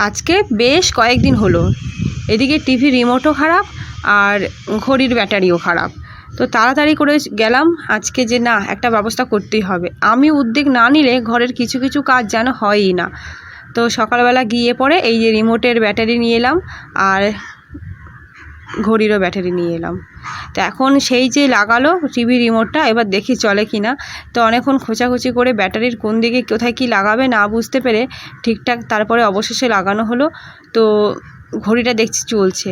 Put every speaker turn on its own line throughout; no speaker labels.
আজকে বেশ কয়েকদিন হলো এদিকে টিভি রিমোটও খারাপ আর ঘড়ির ব্যাটারিও খারাপ। তো তাড়াতাড়ি করে গেলাম আজকে যে না একটা ব্যবস্থা করতেই হবে। আমি উদ্যোগ না নিলে ঘরের কিছু কিছু কাজ যেন হয়ই না। তো সকালবেলা গিয়ে পরে এই যে রিমোটের ব্যাটারি নিয়ে এলাম আর ঘড়িরও ব্যাটারি নিয়ে এলাম। তো এখন সেই যে লাগালো টিভি রিমোটটা, এবার দেখি চলে কি না। তো অনেকক্ষণ খোঁচাখুচি করে ব্যাটারির কোন দিকে কোথায় কি লাগাবে না বুঝতে পেরে ঠিকঠাক তারপরে অবশেষে লাগানো হলো। তো ঘড়িটা দেখছি চলছে।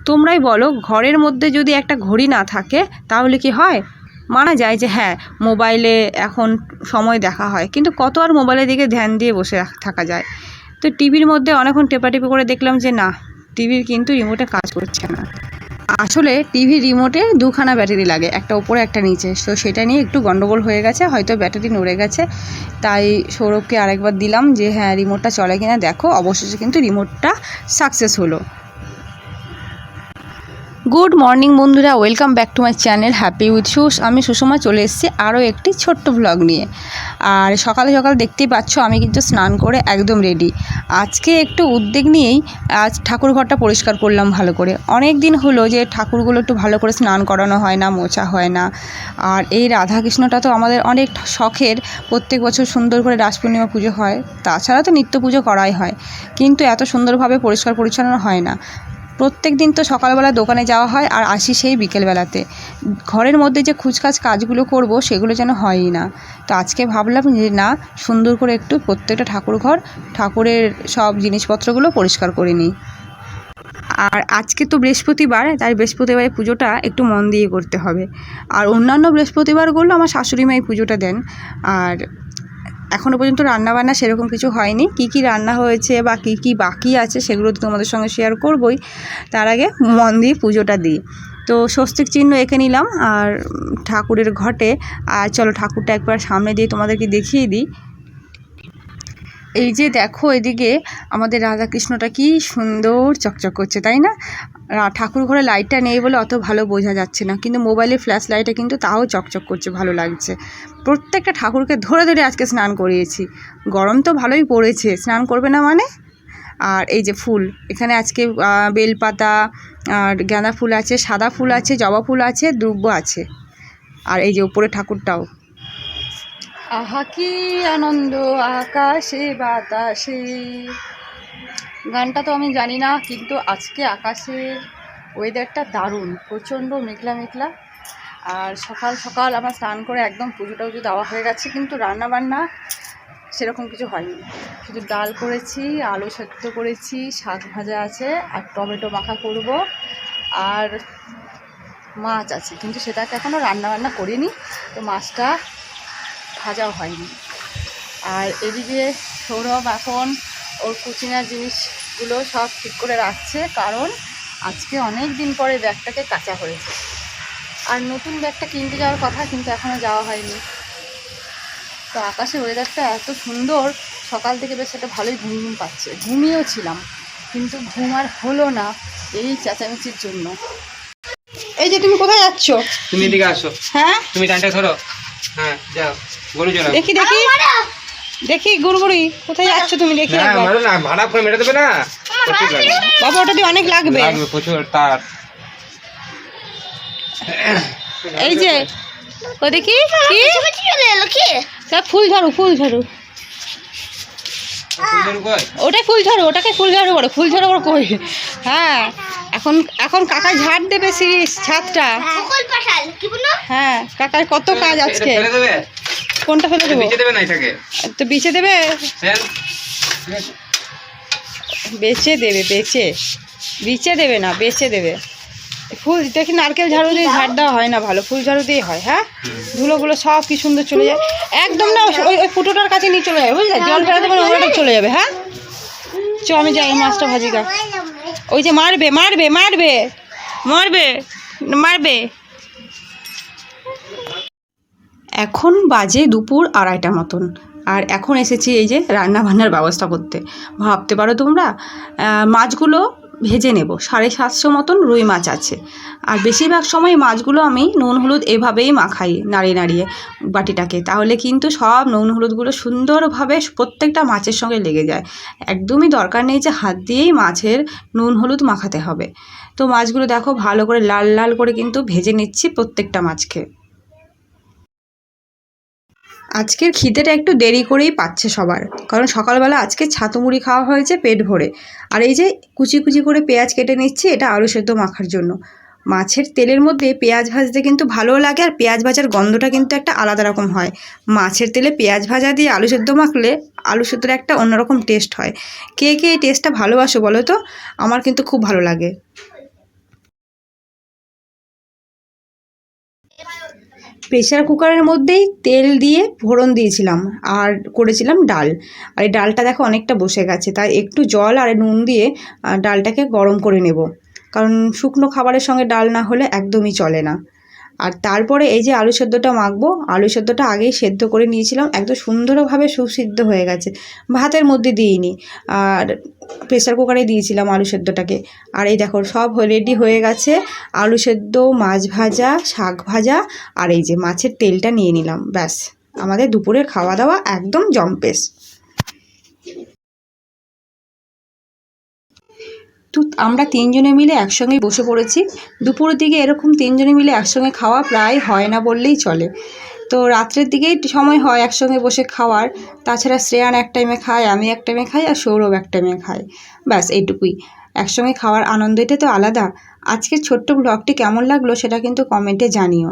তোমরাই বলো, ঘরের মধ্যে যদি একটা ঘড়ি না থাকে তাহলে কি হয়? মানা যায় যে হ্যাঁ মোবাইলে এখন সময় দেখা হয়, কিন্তু কত আর মোবাইলের দিকে ধ্যান দিয়ে বসে থাকা যায়। তো টিভির মধ্যে অনেকক্ষণ টেপাটেপি করে দেখলাম যে না, টিভির কিন্তু রিমোটে কাজ করছে না। আসলে টিভির রিমোটে দুখানা ব্যাটারি লাগে, একটা ওপরে একটা নিচে। তো সেটা নিয়ে একটু গন্ডগোল হয়ে গেছে, হয়তো ব্যাটারি নড়ে গেছে। তাই সৌরভকে আরেকবার দিলাম যে হ্যাঁ রিমোটটা চলে কিনা দেখো। অবশেষে কিন্তু রিমোটটা সাকসেস হলো। গুড মর্নিং বন্ধুরা, welcome back to my channel happy with Sus. আমি সুষমা চলে এসেছি আরও একটি ছোট্ট ব্লগ নিয়ে। আর সকালে সকাল দেখতেই পাচ্ছ আমি কিন্তু স্নান করে একদম রেডি। আজকে একটু উদ্যোগ নিয়েই আজ ঠাকুর ঘরটা পরিষ্কার করলাম ভালো করে। অনেক দিন হলো যে ঠাকুরগুলো একটু ভালো করে স্নান করানো হয় না, মোছা হয় না। আর এই রাধাকৃষ্ণটা তো আমাদের অনেক শখের, প্রত্যেক বছর সুন্দর করে রাস পূর্ণিমা পুজো হয়, তাছাড়া তো নিত্য পুজো করাই হয়, কিন্তু এত সুন্দরভাবে পরিষ্কার পরিচ্ছন্ন হয় না। প্রত্যেক দিন তো সকালবেলা দোকানে যাওয়া হয় আর আসি সেই বিকেলবেলাতে। ঘরের মধ্যে যে খুচখাচ কাজগুলো করব সেগুলো যেন হয়ই না। তো আজকে ভাবলাম যে না, সুন্দর করে একটু প্রত্যেকটা ঠাকুরের সব জিনিসপত্রগুলো পরিষ্কার করে নিই। আর আজকে তো বৃহস্পতিবার, তাই বৃহস্পতিবারের পুজোটা একটু মন দিয়ে করতে হবে। আর অন্যান্য বৃহস্পতিবারগুলো আমার শাশুড়ি মাই পুজোটা দেন। আর এখনও পর্যন্ত রান্নাবান্না সেরকম কিছু হয়নি। কি কি রান্না হয়েছে বা কি কি বাকি আছে সেগুলো তো তোমাদের সঙ্গে শেয়ার করবই। তার আগে মন দিয়ে পুজোটা দিই। তো স্বস্তিক চিহ্ন এঁকে নিলাম আর ঠাকুরের ঘটে। আর চলো ঠাকুরটা একবার সামনে দিয়ে তোমাদেরকে দেখিয়ে দিই। এই যে দেখো, এদিকে আমাদের রাধাকৃষ্ণটা কি সুন্দর চকচক করছে, তাই না? ঠাকুর ঘরে লাইটটা নেই বলে অত ভালো বোঝা যাচ্ছে না, কিন্তু মোবাইলের ফ্ল্যাশ লাইটে কিন্তু তাও চকচক করছে, ভালো লাগছে। প্রত্যেকটা ঠাকুরকে ধরে ধরে আজকে স্নান করিয়েছি। গরম তো ভালোই পড়েছে, স্নান করবে না মানে। আর এই যে ফুল, এখানে আজকে বেলপাতা আর গাঁদা ফুল আছে, সাদা ফুল আছে, জবা ফুল আছে, দুব্ব আছে। আর এই যে উপরে ঠাকুরটাও, আহা কি আনন্দ আকাশে বাতাসে। গানটা তো আমি জানি না, কিন্তু আজকে আকাশের ওয়েদারটা দারুণ, প্রচণ্ড মেঘলা মেঘলা। আর সকাল সকাল আমার স্নান করে একদম পুজোটাও দেওয়া হয়ে গেছে, কিন্তু রান্না বান্না সেরকম কিছু হয়নি। শুধু ডাল করেছি, আলু সেদ্ধ করেছি, শাক ভাজা আছে আর টমেটো মাখা করব, আর মাছ আছে, কিন্তু সেটাকে এখনও রান্নাবান্না করিনি। তো মাছটা ভাজাও হয়নি। আর এদিকে সৌরভ এখন ওর কুচিনার জিনিসগুলো সব ঠিক করে রাখছে, কারণ আজকে অনেক দিন পরে ব্যাগটাকে কাচা হয়েছে। আর নতুন ব্যাগটা কিনতে যাওয়ার কথা, কিন্তু এখনও যাওয়া হয়নি। তো আকাশের ওয়েদারটা এত সুন্দর, সকাল থেকে বেশ একটা ভালোই ঘুম পাচ্ছে। ঘুমিয়েও ছিলাম, কিন্তু ঘুম আর হলো না এই চেঁচামেচির জন্য। এই যে তুমি কোথায় যাচ্ছ?
তুমি এদিকে আসো।
হ্যাঁ,
তুমি টানটা ধরো। হ্যাঁ যাও, গরু চড়াও।
দেখি দেখি দেখি গুড়গুড়ি কোথায় যাচ্ছ তুমি? দেখি
না
একবার।
মারো না, ভাড়া করে মেরে দেবে না। প্রচুর লাগবে।
বাবা ওটা দিয়ে অনেক লাগবে।
লাগবে প্রচুর তার।
এই যে ও দেখি কি সব ফুল ঝাড়ু, ফুল ঝাড়ু। ওটাই ফুল ঝাড়ু, ওটাকে ফুল ঝাড়ু বলো, ফুল ঝাড়ু বলো কই? হ্যাঁ, এখন এখন কাকা ঝাড় দেবে ছাদটা। হ্যাঁ, কাকার কত কাজ আজকে। কোনটা ফেলে দেবো? তো বিছে দেবে, বেচে দেবে, বিছে দেবে না, বেচে দেবে। ফুল দেখি নারকেল ঝাড়ু দিয়ে ঝাড় দেওয়া হয় না ভালো, ফুল ঝাড়ু দিয়ে হয়। হ্যাঁ, ধুলোগুলো সব কি সুন্দর চলে যায় একদম। না ওই ফুটোটার কাছে নিয়ে চলে যাবে, বুঝলে? জল ফেরাতে পারে ওটা চলে যাবে। হ্যাঁ চো, আমি যাই মাছটা ভাজি গা। ওই যে মারবে মারবে মারবে মারবে মারবে। এখন বাজে দুপুর 2:30 মতন, আর এখন এসেছি এই যে রান্না বান্নার ব্যবস্থা করতে। ভাবতে পারো তোমরা, মাছগুলো ভেজে নেব। 750 মতন রুই মাছ আছে। আর বেশিরভাগ সময় মাছগুলো আমি নুন হলুদ এভাবেই মাখাই নাড়িয়ে নাড়িয়ে বাটিটাকে, তাহলে কিন্তু সব নুন হলুদগুলো সুন্দরভাবে প্রত্যেকটা মাছের সঙ্গে লেগে যায়। একদমই দরকার নেই যে হাত দিয়েই মাছের নুন হলুদ মাখাতে হবে। তো মাছগুলো দেখো ভালো করে লাল লাল করে কিন্তু ভেজে নিচ্ছি প্রত্যেকটা মাছকে। আজকের খিদেটা একটু দেরি করেই পাচ্ছে সবার, কারণ সকালবেলা আজকে ছাতু মুড়ি খাওয়া হয়েছে পেট ভরে। আর এই যে কুচি কুচি করে পেঁয়াজ কেটে নিচ্ছি, এটা আলু সেদ্ধ মাখার জন্য। মাছের তেলের মধ্যে পেঁয়াজ ভাজতে কিন্তু ভালোও লাগে, আর পেঁয়াজ ভাজার গন্ধটা কিন্তু একটা আলাদা রকম হয়। মাছের তেলে পেঁয়াজ ভাজা দিয়ে আলু সেদ্ধ মাখলে আলু সেদ্ধর একটা অন্যরকম টেস্ট হয়। কে কে এই টেস্টটা ভালোবাসো বলো তো? আমার কিন্তু খুব ভালো লাগে। প্রেসার কুকারের মধ্যেই তেল দিয়ে ফোড়ন দিয়েছিলাম আর করেছিলাম ডাল। আর এই ডালটা দেখো অনেকটা বসে গেছে, তাই একটু জল আর নুন দিয়ে ডালটাকে গরম করে নেব, কারণ শুকনো খাবারের সঙ্গে ডাল না হলে একদমই চলে না। আর তারপরে এই যে আলু সেদ্ধটা মাখবো, আলু সেদ্ধটা আগেই সেদ্ধ করে নিয়েছিলাম, একদম সুন্দরভাবে সুসিদ্ধ হয়ে গেছে। ভাতের মধ্যে দিইনি, আর প্রেসার কুকারে দিয়েছিলাম আলু সেদ্ধটাকে। আর এই দেখো সব রেডি হয়ে গেছে, আলু সেদ্ধ, মাছ ভাজা, শাক ভাজা, আর এই যে মাছের তেলটা নিয়ে নিলাম। ব্যাস, আমাদের দুপুরের খাওয়া দাওয়া একদম জম্পেশ। তো আমরা তিনজনে মিলে একসঙ্গেই বসে পড়েছি। দুপুরের দিকে এরকম তিনজনে মিলে একসঙ্গে খাওয়া প্রায় হয় না বললেই চলে। তো রাত্রের দিকেই সময় হয় একসঙ্গে বসে খাওয়ার। তাছাড়া শ্রেয়ান এক টাইমে খায়, আমি এক টাইমে খাই, আর সৌরভ এক টাইমে খায়। ব্যাস এইটুকুই। একসঙ্গে খাওয়ার আনন্দটা তো আলাদা। আজকের ছোট্ট ব্লগটি কেমন লাগলো সেটা কিন্তু কমেন্টে জানিও।